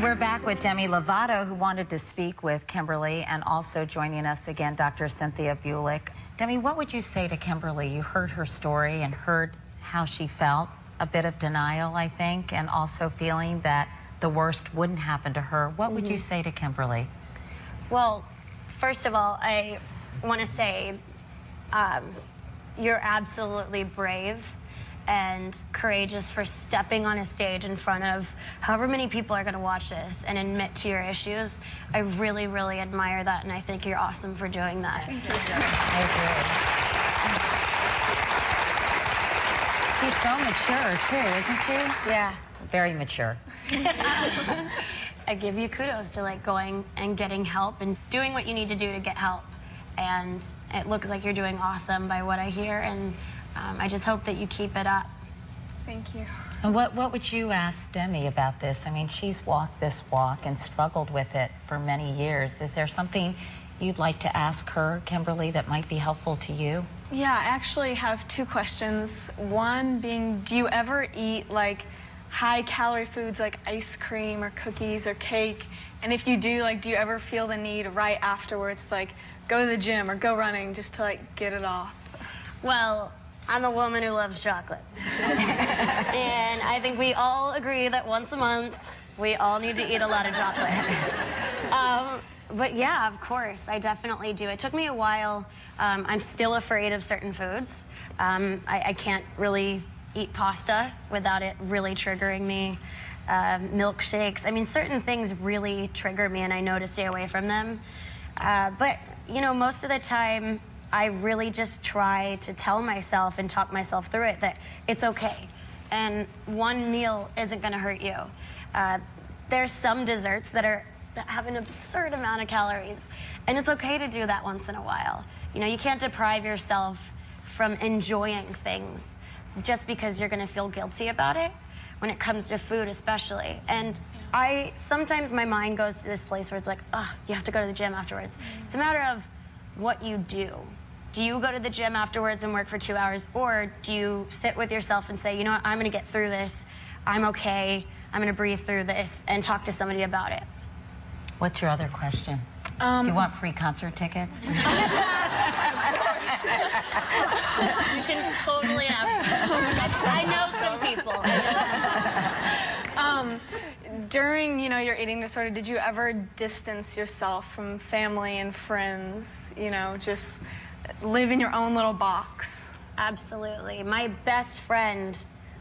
We're back with Demi Lovato, who wanted to speak with Kimberly, and also joining us again, Dr. Cynthia Bulick. Demi, what would you say to Kimberly? You heard her story and heard how she felt, a bit of denial, I think, and also feeling that the worst wouldn't happen to her. What would you say to Kimberly? Well, first of all, I want to say you're absolutely brave and courageous for stepping on a stage in front of however many people are going to watch this and admit to your issues. I really, really admire that, and I think you're awesome for doing that. I agree. She's so mature, too, isn't she? Yeah. Very mature. I give you kudos to going and getting help and doing what you need to do to get help. And it looks like you're doing awesome by what I hear, and I just hope that you keep it up. Thank you. And what would you ask Demi about this? I mean, she's walked this walk and struggled with it for many years. Is there something you'd like to ask her, Kimberly, that might be helpful to you? Yeah, I actually have two questions. One being, do you ever eat high-calorie foods like ice cream or cookies or cake? And if you do, do you ever feel the need right afterwards to go to the gym or go running just to get it off? Well, I'm a woman who loves chocolate. And I think we all agree that once a month, we all need to eat a lot of chocolate. But yeah, of course, I definitely do. It took me a while. I'm still afraid of certain foods. I can't really eat pasta without it really triggering me. Milkshakes, I mean, certain things really trigger me, and I know to stay away from them. But, most of the time, I really just try to tell myself and talk myself through it that it's okay. And one meal isn't going to hurt you. There's some desserts that have an absurd amount of calories, and it's okay to do that once in a while. You can't deprive yourself from enjoying things just because you're going to feel guilty about it, when it comes to food especially. And sometimes my mind goes to this place where it's you have to go to the gym afterwards. It's a matter of what you do. Do you go to the gym afterwards and work for 2 hours, or do you sit with yourself and say, you know what, I'm going to get through this, I'm okay, I'm going to breathe through this, and talk to somebody about it? What's your other question? Do you want free concert tickets? You can totally have. I know some people. During, your eating disorder, did you ever distance yourself from family and friends, just live in your own little box? Absolutely. My best friend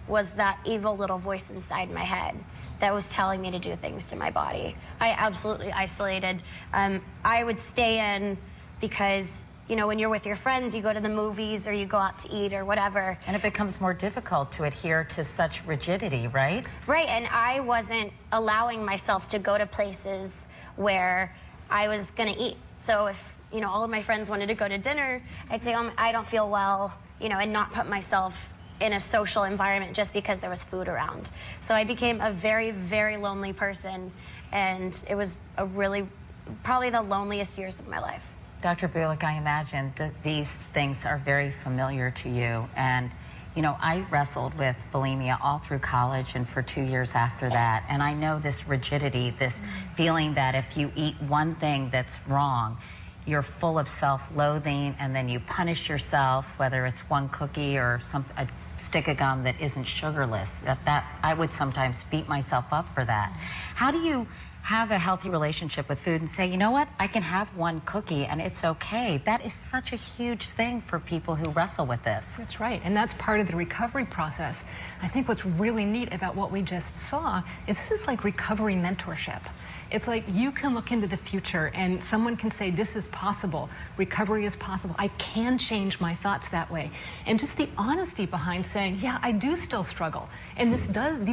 was that evil little voice inside my head that was telling me to do things to my body. I absolutely isolated. I would stay in because, when you're with your friends, you go to the movies or you go out to eat or whatever. And it becomes more difficult to adhere to such rigidity, right? Right, and I wasn't allowing myself to go to places where I was gonna eat. So if, all of my friends wanted to go to dinner, I'd say, I don't feel well, and not put myself in a social environment just because there was food around. So I became a very, very lonely person, and it was probably the loneliest years of my life. Dr. Bulick, I imagine that these things are very familiar to you. And, I wrestled with bulimia all through college and for 2 years after that. And I know this rigidity, this feeling that if you eat one thing that's wrong, you're full of self-loathing, and then you punish yourself, whether it's one cookie or a stick of gum that isn't sugarless. That I would sometimes beat myself up for that. How do you have a healthy relationship with food and say, you know what, I can have one cookie and it's okay? That is such a huge thing for people who wrestle with this. That's right, and that's part of the recovery process. I think what's really neat about what we just saw is this is like recovery mentorship. It's like you can look into the future and someone can say, this is possible, recovery is possible, I can change my thoughts that way. And just the honesty behind saying, yeah, I do still struggle, and these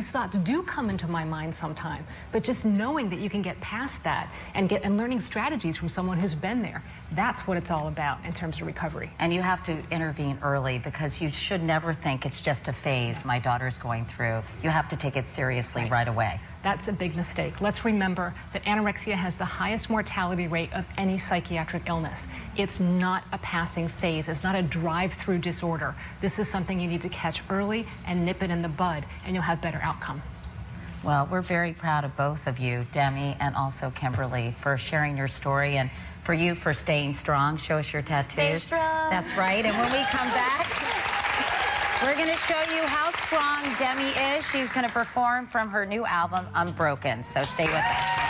thoughts do come into my mind sometime, but just knowing that you can get past that and learning strategies from someone who's been there, that's what it's all about in terms of recovery. And you have to intervene early, because you should never think it's just a phase my daughter's going through. You have to take it seriously right away. That's a big mistake. Let's remember that anorexia has the highest mortality rate of any psychiatric illness. It's not a passing phase. It's not a drive-through disorder. This is something you need to catch early and nip it in the bud, and you'll have better outcome. Well, we're very proud of both of you, Demi and also Kimberly, for sharing your story, and for you for staying strong. Show us your tattoos. Stay strong. That's right. And when we come back, we're going to show you how strong Demi is. She's going to perform from her new album, Unbroken. So stay with us.